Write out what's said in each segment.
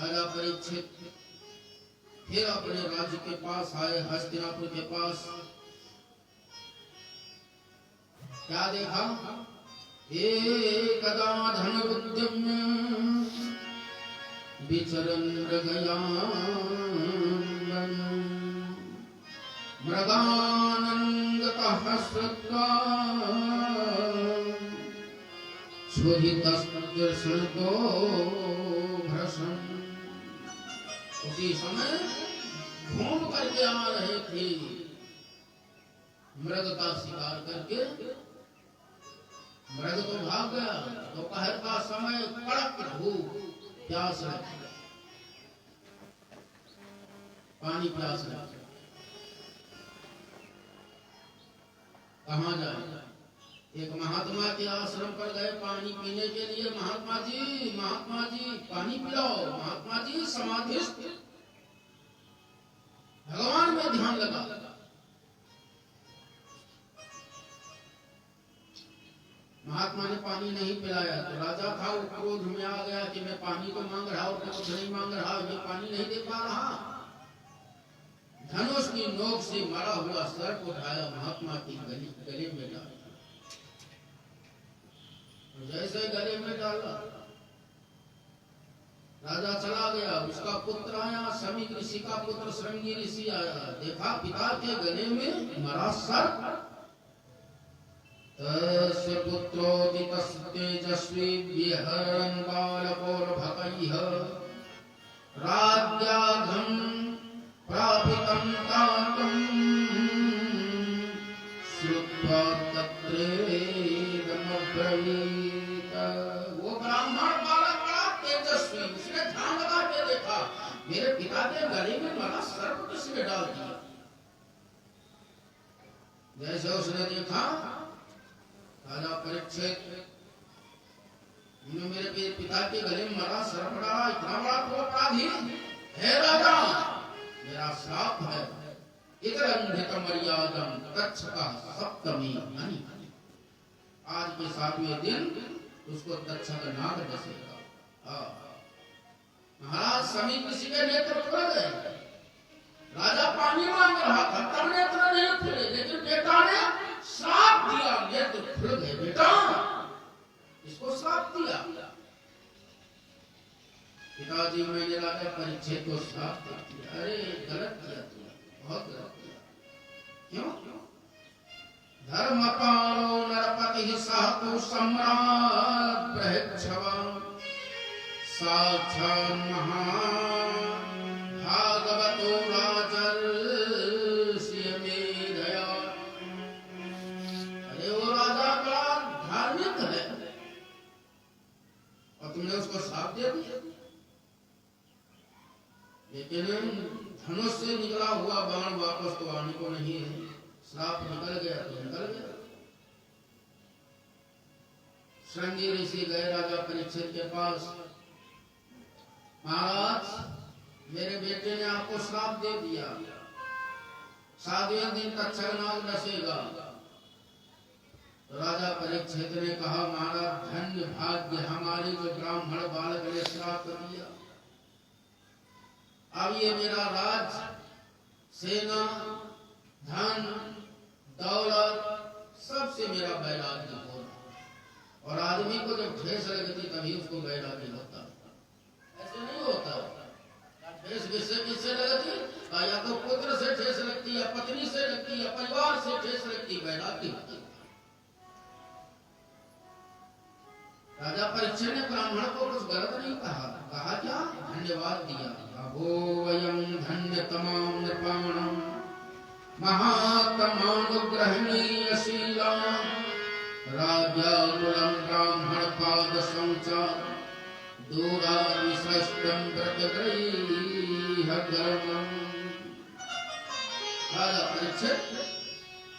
राजा परीक्षित फिर अपने राज्य के पास आए, हस्तिनापुर के पास। क्या देखा? एकदा धनुरुद्यम्य विचरन् मृगयानं मृगानङ्गतः श्रुत्वा क्षुधितस्तृष्णतो भ्रशन्। उसी समय घूम करके आ रहे थे मृग का शिकार करके। मृग तो भाग गया। दोपहर का समय, कड़क धूप, प्यास लगी, पानी प्यास लगी, कहाँ जाए? एक महात्मा के आश्रम पर गए पानी पीने के लिए। महात्मा जी पानी पिलाओ। महात्मा जी समाधिस्थ, भगवान में ध्यान लगा। महात्मा ने पानी नहीं पिलाया तो राजा था, वो क्रोध में आ गया कि मैं पानी तो मांग रहा हूं, कुछ नहीं मांग रहा, ये पानी नहीं दे पा रहा। धनुष की नोक से मरा हुआ सर्प उठाया, महात्मा की गले में डाला। जैसे गले में डाला, राजा चला गया। उसका पुत्र आया, समीक ऋषि का पुत्र श्रृंगी ऋषि आया। देखा पिता के गले में मरा सर्प। तस्य पुत्रोदितस्तेजस्वी विहरन् बालकोर्भकैः राज्याघं प्रापितं तातं श्रुत्वा तत्रेदमब्रवीत्। वो ब्राह्मण बालक बड़ा तेजस्वी, उसने ध्यान लगा के देखा, मेरे पिता के गले में मरा सर्प किसने डाल दिया। जैसे उसने देखा, राजा परीक्षित, मेरे पिता के गले में मरा सर्प डाला, इतना बड़ा तो अपराधी है राजा, मेरा श्राप है। इतरंधित मर्यादम तक्षका सप्तमी हनि। आज के 7वें दिन उसको तक्षक नाग डसेगा। महाराज समीप किसी के नेत्र खुल गए। राजा पानी मांग रहा था, तब नेत्र नहीं खुले, लेकिन बेटा ने श्राप दिया, नेत्र खुल गए। बेटा इसको श्राप दिया। पिताजी मैंने राजा परीक्षित को श्राप दिया। अरे गलत किया तुमने, बहुत गलत किया। क्यों? धर्मपालो नरपति सहतु सम्राट बृहच्छवान् साक्षात् महान् भागवतो राजर्षि में दया। अरे वो राजा बड़ा धार्मिक है और तुमने उसको श्राप दे दिया। लेकिन धनुष से निकला हुआ बाण वापस तो आने को नहीं है। श्राप निकल गया तो निकल गया। श्रृंगी ऋषि गए राजा परीक्षित के पास। महाराज मेरे बेटे ने आपको श्राप दे दिया, 7वें दिन तक्षक नाग डसेगा। राजा परीक्षित ने कहा, महाराज धन्य भाग्य हमारे जो ब्राह्मण बालक ने श्राप दिया। अब ये मेरा राज, सेना, धन, दौलत सबसे मेरा वैराग्य हो रहा। और आदमी को जब ठेस लगती तभी उसको वैराग्य होता, ऐसे नहीं होता। ठेस किससे लगती? या तो पुत्र से ठेस लगती, या पत्नी से लगती, या परिवार से ठेस लगती, वैराग्य होती। राजा परीक्षित ने ब्राह्मण को कुछ गलत नहीं कहा। कहा क्या? धन्यवाद दिया। अहो वयं धन्यतमां नृपाणां महात्मानुग्रहणीयशीला राज्याकुलं ब्राह्मणपादशं च दूराविसृष्टं व्रतगृहधर्मम्। राजा परीक्षित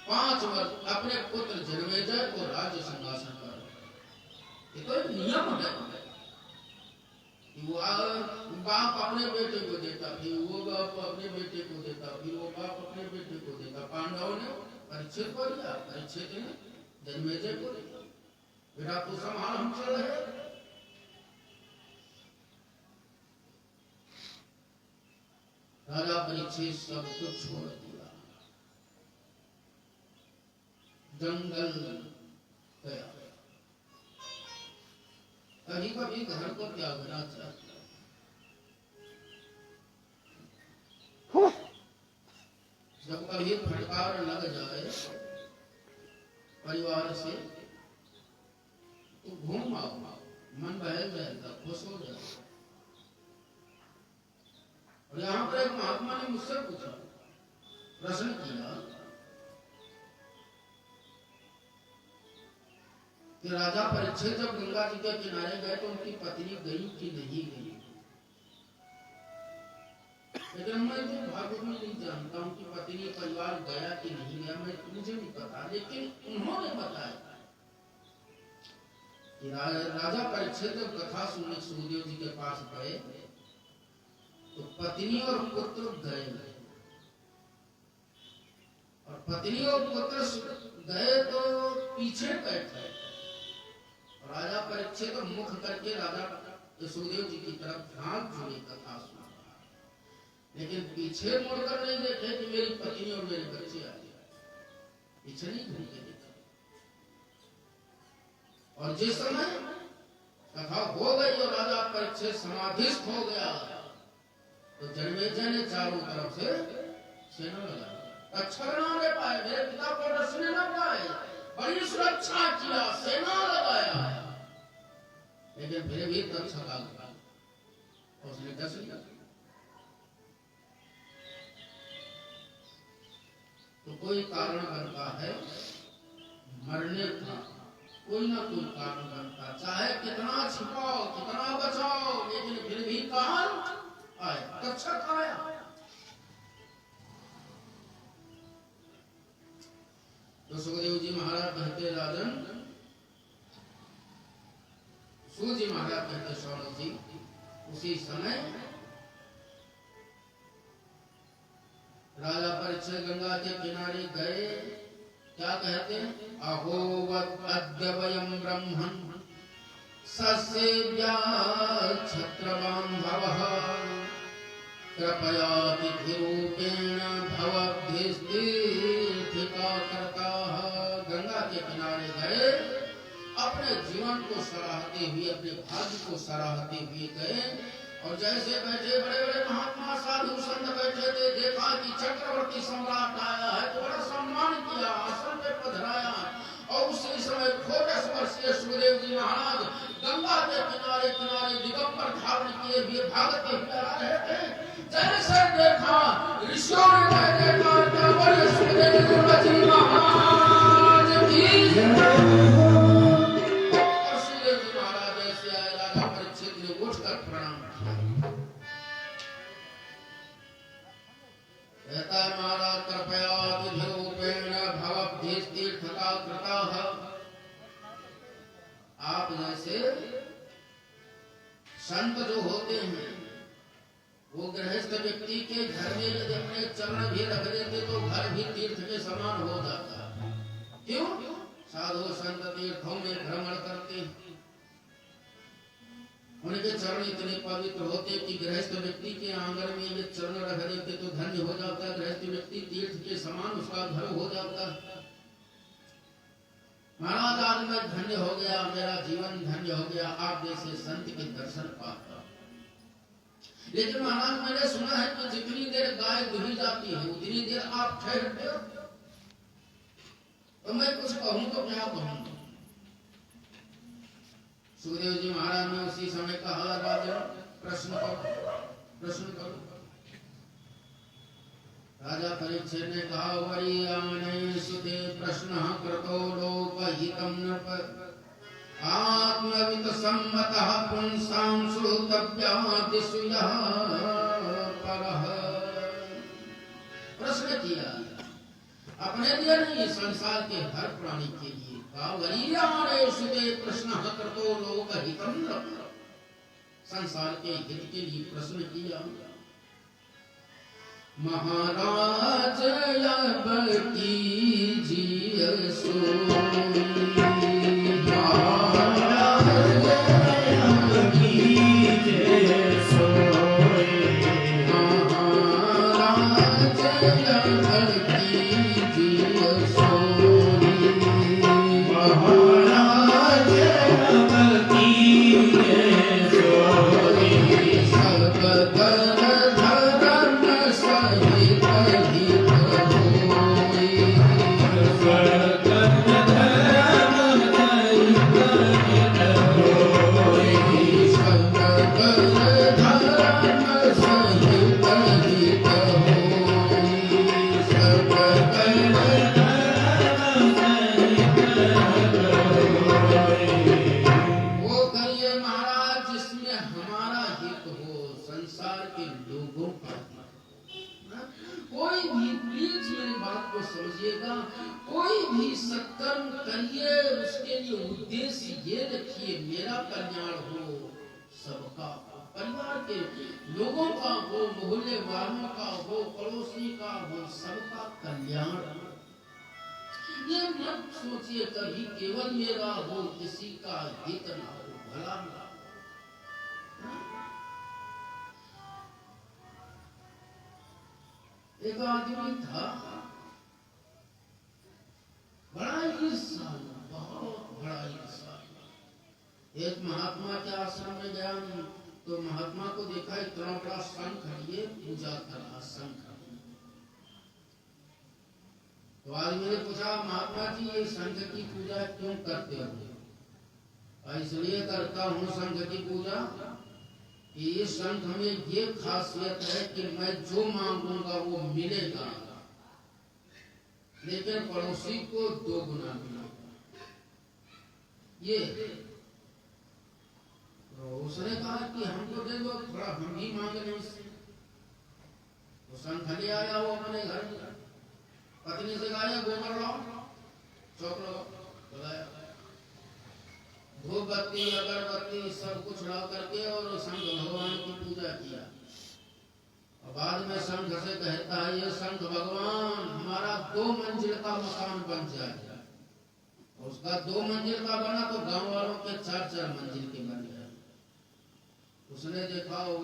5 वर्ष अपने पुत्र जन्मेजय को राज्य सिंहासन पर। ये तो एक नियम है कि वो बाप अपने बेटे को देता, फिर वो बाप अपने बेटे को देता, फिर वो बाप अपने बेटे को देता। पांडवों ने परीक्षित को दिया, परीक्षित ने जन्मेजय को दिया। बेटा तू संभाल, हम चल रहे। राजा परीक्षित सब कुछ छोड़ दिया, जंगल गया। कभी कभी घर को त्यागना चाहिए। जब कभी फटकार लग जाए परिवार से तो घूम आओ, मन बहल जाएगा, खुश हो जाएगा। और यहाँ पर एक महात्मा ने मुझसे पूछा, प्रश्न किया कि राजा परीक्षित जब गंगा जी के किनारे गए तो उनकी पत्नी गई कि नहीं गई। लेकिन मैं तो भागवत में नहीं जानता उनकी पत्नी परिवार गया कि नहीं गया, मुझे नहीं पता। लेकिन उन्होंने बताया कि राजा परीक्षित जब कथा सुनने सुखदेव जी के पास गए तो पत्नी और पुत्र गए, और पत्नी और पुत्र गए तो पीछे बैठे। राजा परीक्षित तो मुख करके राजा सुखदेव जी की तरफ ध्यान जुड़े कथा सुना, लेकिन पीछे मुड़कर नहीं देखे कि मेरी पत्नी और मेरे बच्चे आ गए, पीछे नहीं घूम के देखे। और जिस समय कथा हो गई और राजा परीक्षित समाधिस्थ हो गया तो जन्मेजय ने चारों तरफ से सेना लगा, अक्षर ना ले पाए, मेरे पिता को डसने न पाए, बड़ी सुरक्षा किया, सेना लगाया, लेकिन फिर भी तक्षक आ गया, उसने डस लिया। तो कोई कारण बनता है मरने का, कोई ना कोई कारण बनता, चाहे कितना छिपाओ कितना बचाओ, लेकिन फिर भी काल आया, तक्षक आया। तो सुखदेव जी महाराज कहते, राजन सूत जी महाराज कहते, शौनक जी उसी समय राजा परीक्षित गंगा के किनारे गए, क्या कहते हैं, अहोवत अद्य वयं ब्रह्मन् ससेव्या क्षत्रबान्धवः कृपयातिथिरूपेण भवद्भिस्तीर्थिकाकृताः। गंगा के किनारे गए, अपने जीवन को सराहते हुए, अपने भाग्य को सराहते हुए गए, और जैसे बैठे बड़े बड़े महात्मा साधु संत बैठे थे, देखा कि चक्रवर्ती सम्राट आया है तो बड़ा सम्मान किया, आसन पे पधराया। और उसी समय खोटस वर्षीय सुखदेव जी महाराज गंगा के किनारे किनारे दिगंबर धारण किए हुए भागते हुए आ रहे थे। जैसे देखा ऋषियों ने देखा तो बड़े सुखदेव जी महाराज की महाराज कृपया रूपेण भवद्भिस्तीर्थकाकृताः। आप जैसे संत जो होते हैं वो गृहस्थ व्यक्ति के घर में यदि अपने चरण भी रख देते तो घर भी तीर्थ के समान हो जाता है। क्यों? साधु संत तीर्थों में भ्रमण करते हैं, उनके चरण इतने पवित्र होते कि गृहस्थ व्यक्ति के आंगन में ये चरण रख देते तो धन्य हो जाता है, गृहस्थ व्यक्ति तीर्थ के समान उसका घर हो जाता है। महाराज आज मैं धन्य हो गया, मेरा जीवन धन्य हो गया आप जैसे संत के दर्शन पाकर। लेकिन महाराज मैंने सुना है कि जितनी देर गाय दुही जाती है उतनी देर आप ठहरते हो, तो मैं कुछ कहूं तो क्या कहूं। सुखदेव जी महाराज ने उसी समय कहा, राजन प्रश्न करो। राजा परीक्षित ने कहा, वरीयाने सुते प्रश्नः कृतो लोकहितं नृप आत्मवित सम्मतः पुंसां श्रोतव्याति सुयः परः। प्रश्न किया अपने लिए नहीं, संसार के हर प्राणी के लिए। वरीयाने सुते प्रश्नः कृतो लोकहितं नृप, संसार के हित के लिए प्रश्न किया। महाराज अब कीजिए सोई, महाराज अब कीजिए सोई, महाराज हमारा हित हो, संसार के लोगों का हित। कोई भी प्लीज मेरी बात को समझिएगा, कोई भी सत्कर्म करिए उसके लिए उद्देश्य ये रखिए मेरा कल्याण हो, सबका, परिवार के लोगों का हो, मोहल्ले वालों का हो, पड़ोसी का हो, सबका कल्याण। ये मत सोचिए कभी केवल मेरा हो, किसी का हित ना हो, भला ना। एक आदमी था, बड़ा ईर्ष्यालु, बहुत बड़ा ईर्ष्यालु। एक महात्मा के आश्रम में गया, तो महात्मा को देखा इतना बड़ा शंख लिए पूजा कर रहा, शंख। तो आदमी ने पूछा, महात्मा जी ये शंख की पूजा क्यों करते हो? इसलिए करता हूँ शंख की पूजा कि ये शंख में ये खासियत है कि मैं जो मांगूंगा वो मिलेगा, लेकिन पड़ोसी को 2 गुना मिलेगा। ये तो उसने कहा कि हमको दे दो थोड़ा, हम भी मांग रहे इससे। वो शंख ले आया, वो अपने घर में पत्नी से कहा गोबर लाओ, चौक लगाया, धूप बत्ती अगरबत्ती सब कुछ ला करके और शंख भगवान की पूजा किया। और बाद में शंख से कहता है, ये शंख भगवान हमारा 2 मंजिल का मकान बन जाए। उसका 2 मंजिल का बना तो गांव वालों के 4-4 मंजिल के बन गए। उसने देखा वो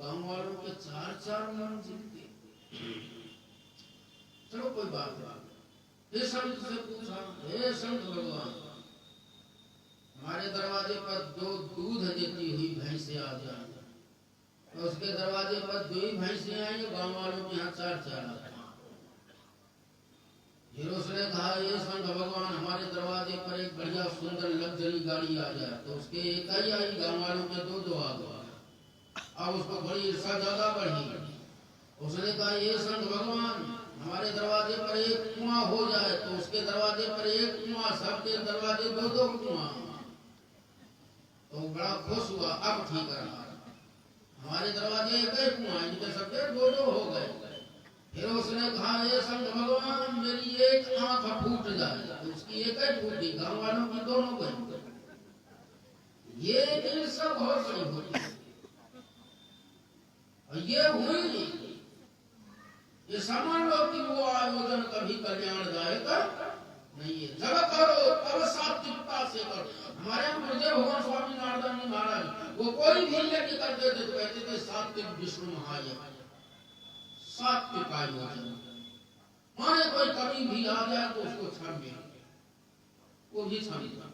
गांव वालों के 4-4 मंजिल के। चलो कोई बात नहीं, हे शंख से पूछा, हे शंख भगवान हमारे दरवाजे पर 2 दूध देती हुई भैंसें आ जाए, तो उसके दरवाजे पर 2 ही भैंसें आई, गांव वालों के यहाँ 4-4 आ। फिर उसने कहा, ये शंख भगवान हमारे दरवाजे पर एक बढ़िया सुंदर लग्जरी गाड़ी आ जाए, तो उसके 1 ही आई, गांव वालों के 2-2 आ गए। अब उसको बड़ी ईर्ष्या ज्यादा बढ़ी। उसने कहा, ये शंख भगवान हमारे दरवाजे पर 1 कुआं हो जाए, तो उसके दरवाजे पर 1 कुआं, सबके दरवाजे 2-2 कुआं। तो बड़ा खुश हुआ, अब ठीक रहा, हमारे दरवाजे 1 ही कुआं, इनके सबके 2-2 हो गए। फिर उसने कहा, ये शंख भगवान मेरी 1 आंख फूट जाए, तो उसकी 1 ही फूटी, गांव वालों की 2 गई। ये ईर्ष्या बहुत बड़ी होती है। और ये हुई, ये समझ लो कि वो आयोजन कभी कल्याणदायक नहीं है। जब करो तब सात्विकता से करो। हमारे गुरुदेव भगवान स्वामी नारदानी महाराज, वो कोई भी यज्ञ करते थे तो कहते थे सात्विक विष्णु महायज्ञ, सात्विक आयोजन। माने कोई कमी भी आ जाए तो उसको क्षम्य, वो भी क्षम्य।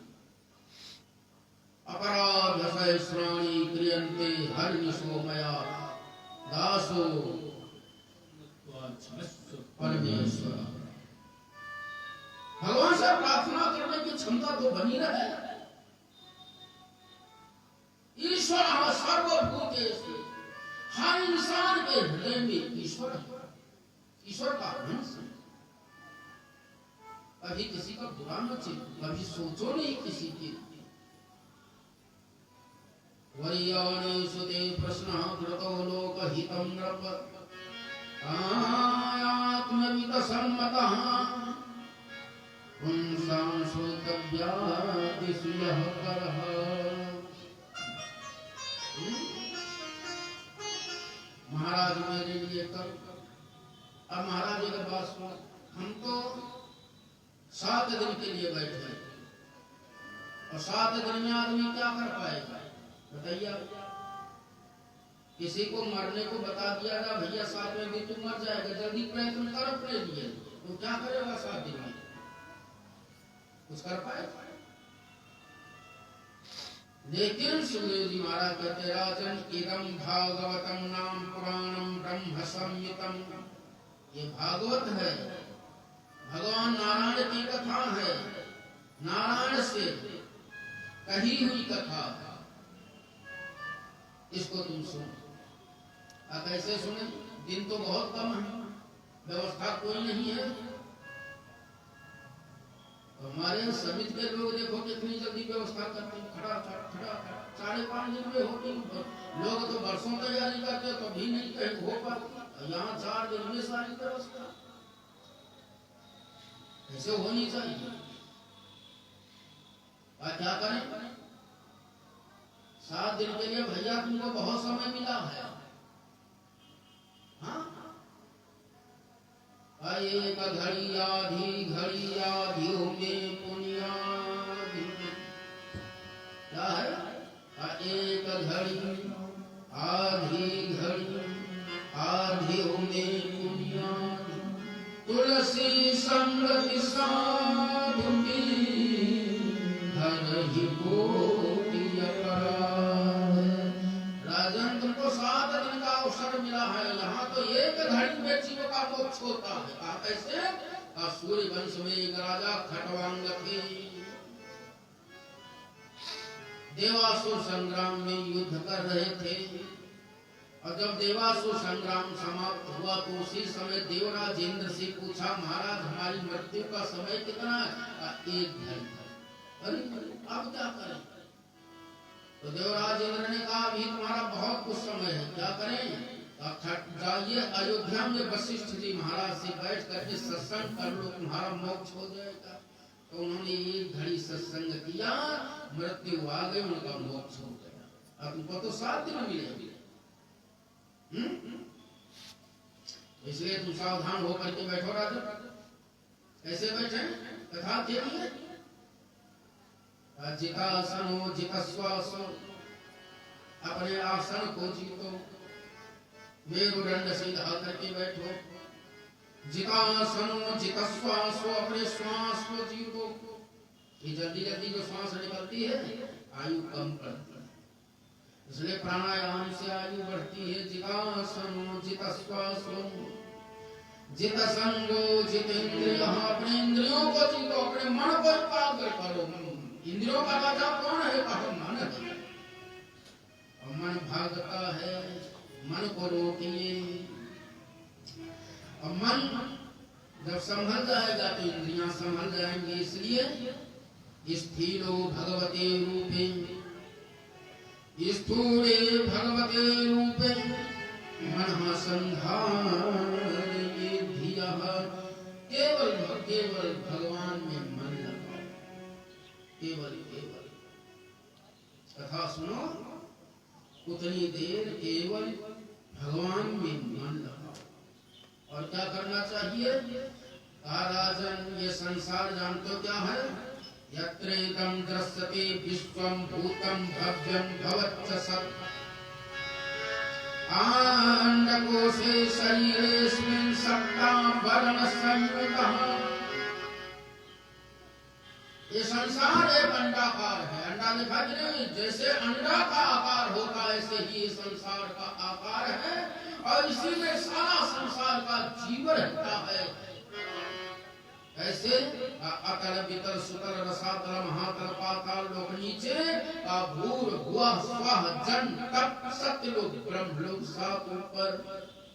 अपराध सहस्राणि क्रियन्ते हरिनिशो मया दासो परमेश्वर। भगवान से प्रार्थना करने की क्षमता तो बनी रहे। ईश्वर सर्वभूतेषु, हर इंसान के हृदय में ईश्वर है, ईश्वर का अंश है। कभी किसी का बुरा न चिंतो, कभी सोचो नहीं किसी की। वरीयाणेषु ते प्रश्नः कृतो लोकहितं नृप आत्मवितसम्मतः पुंसां श्रोतव्यादिषु यः करः। महाराज मेरे लिए कर। अब महाराज जी के पास हम तो 7 दिन के लिए बैठे, और 7 दिन में आदमी क्या कर पाएगा बताइए। किसी को मरने को बता दिया जा, भैया 7वें दिन तू मर जाएगा, जल्दी प्रयत्न कर अपने लिए, तो क्या करेगा 7 दिन में? कुछ कर पाएगा? लेकिन सुखदेव जी महाराज कहते, राजन इदं भागवतम नाम पुराणम ब्रह्म संहितम। ये भागवत है, भगवान नारायण की कथा है, नारायण से कही हुई कथा। इसको तुम सुनो। अब कैसे सुने? दिन तो बहुत कम है, व्यवस्था कोई नहीं है, तो हमारे समिति के लोग देखो कितनी जल्दी व्यवस्था करते हैं, खड़ा 4.5 दिन में होती। लोग तो वर्षों तैयारी करते तो भी नहीं कहीं हो पाती, यहाँ 4 दिन में सारी व्यवस्था। ऐसे होनी चाहिए। और क्या करें, 7 दिन के लिए भैया तुमको बहुत समय मिला है। हाँ, एक घड़ी आधी में पुनियाद। क्या है? एक घड़ी आधी में पुनियाद, तुलसी संगति साधु की धन ही कोटि अपराध। राजन तुमको 7 दिन का अवसर मिला है, यहाँ तो एक घड़ी में जीव का मोक्ष होता है। कैसे? सूर्य वंश में एक राजा खटवांग थे, देवासुर संग्राम में युद्ध कर रहे थे। और जब देवासुर संग्राम समाप्त हुआ तो उसी समय देवराज इंद्र से पूछा, महाराज हमारी मृत्यु का समय कितना है? 1 घड़ी। अरे अब क्या करें? तो देवराज इंद्र ने कहा, अभी तुम्हारा बहुत कुछ समय है, क्या करें? जाइए अयोध्या में वशिष्ठ जी महाराज से बैठ करके सत्संग कर लो, तुम्हारा मोक्ष हो जाएगा। तो उन्होंने 1 घड़ी सत्संग किया, मृत्यु आ गई, उनका मोक्ष हो गया। अब तुमको तो 7 दिन मिले, इसलिए तुम सावधान होकर के बैठो राजा। कैसे बैठे? कथा देखिए, जितासनो जितस्वासो, अपने आसन को जीतो, मेरुदंड सीधा करके बैठो। जितासनो जितस्वासो, अपने श्वास को जीतो। ये जल्दी जल्दी जो श्वास निकलती है आयु कम पड़ती है, इसलिए प्राणायाम से आयु बढ़ती है। जितासनो जितस्वासो जितसंगो जितेंद्रिय, अपने इंद्रियों को जीतो, अपने मन को एकाग्र करो। इंद्रियों का राजा कौन है? मन है। और मन भागता है, मन को रोकिए। और मन जब संभल जाएगा तो इंद्रियां संभल जाएंगी। इसलिए स्थिरो भगवते रूपे, स्थूले भगवते रूपे, मनः संधारये धियः। केवल भगवान में मन लगाओ, केवल कथा सुनो, उतनी देर केवल भगवान में मन लगाओ। और क्या करना चाहिए? राजन, ये संसार जानते क्या है? यत्रेदं दृश्यते विश्वं भूतं भव्यं भवच्च सत्, अंडकोशे शरीरेऽस्मिन् सप्ता वर्ण संयुतः। ये संसार एक अंडाकार है। अंडा दिखाई दे रही, जैसे अंडा का आकार होता है ऐसे ही संसार का आकार है। और इसी में सारा संसार का जीवन रहता है। ऐसे अतल वितल सुतल रसातल महातल पाताल लोक नीचे, भूर भुवः स्वः जन तप सत्यलोक ब्रह्मलोक 7 ऊपर।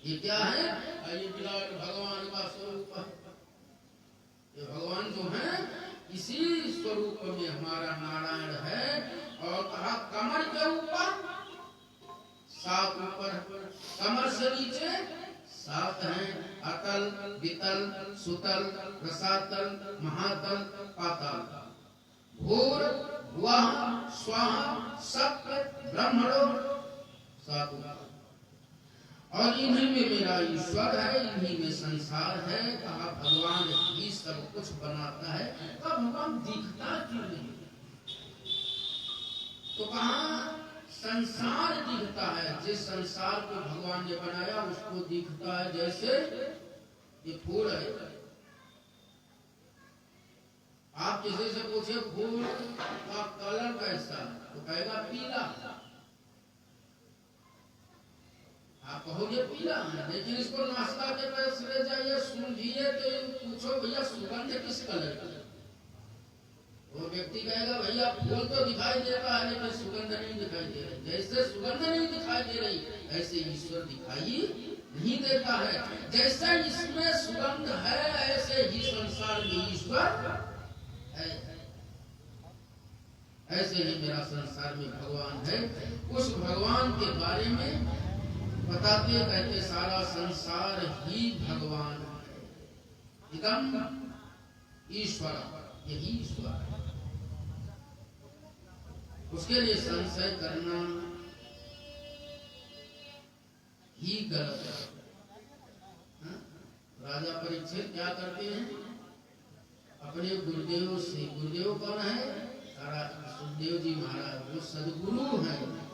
ये क्या है? ये विराट भगवान का स्वरूप है। ये भगवान जो है इसी स्वरूप में हमारा नारायण है। और कहा कमर के ऊपर 7 ऊपर, कमर से नीचे 7 हैं। अतल वितल सुतल रसातल महातल पाताल, भूर भुवः स्वः सत्य ब्रह्मलोक 7 ऊपर। और इन्हीं में मेरा ईश्वर है, इन्हीं में संसार है। कहा भगवान ही सब कुछ बनाता है। तो भगवान दिखता क्यों नहीं? तो कहा संसार दिखता है। जिस संसार को भगवान ने बनाया उसको दिखता है। जैसे ये फूल है, आप किसी से पूछे फूल का कलर कैसा है तो कहेगा पीला। आप कहोगे पीला है, लेकिन इसको नाश्ता के पास ले जाइए, सूंघिए तो पूछो भैया सुगंध किस कलर की? वो व्यक्ति कहेगा भैया फूल तो दिखाई देता है लेकिन सुगंध नहीं दिखाई दे रही। जैसे सुगंध नहीं दिखाई दे रही ऐसे ईश्वर दिखाई नहीं देता है। जैसे इसमें सुगंध है ऐसे ही संसार में ईश्वर है। ऐसे ही मेरा संसार में भगवान है। उस भगवान के बारे में बताते कहते सारा संसार ही भगवान है। इदम ईश्वर, यही ईश्वर है। उसके लिए संशय करना ही गलत है। राजा परीक्षित क्या करते हैं? अपने गुरुदेव से, गुरुदेव कौन है? सुखदेव जी महाराज, वो सदगुरु हैं।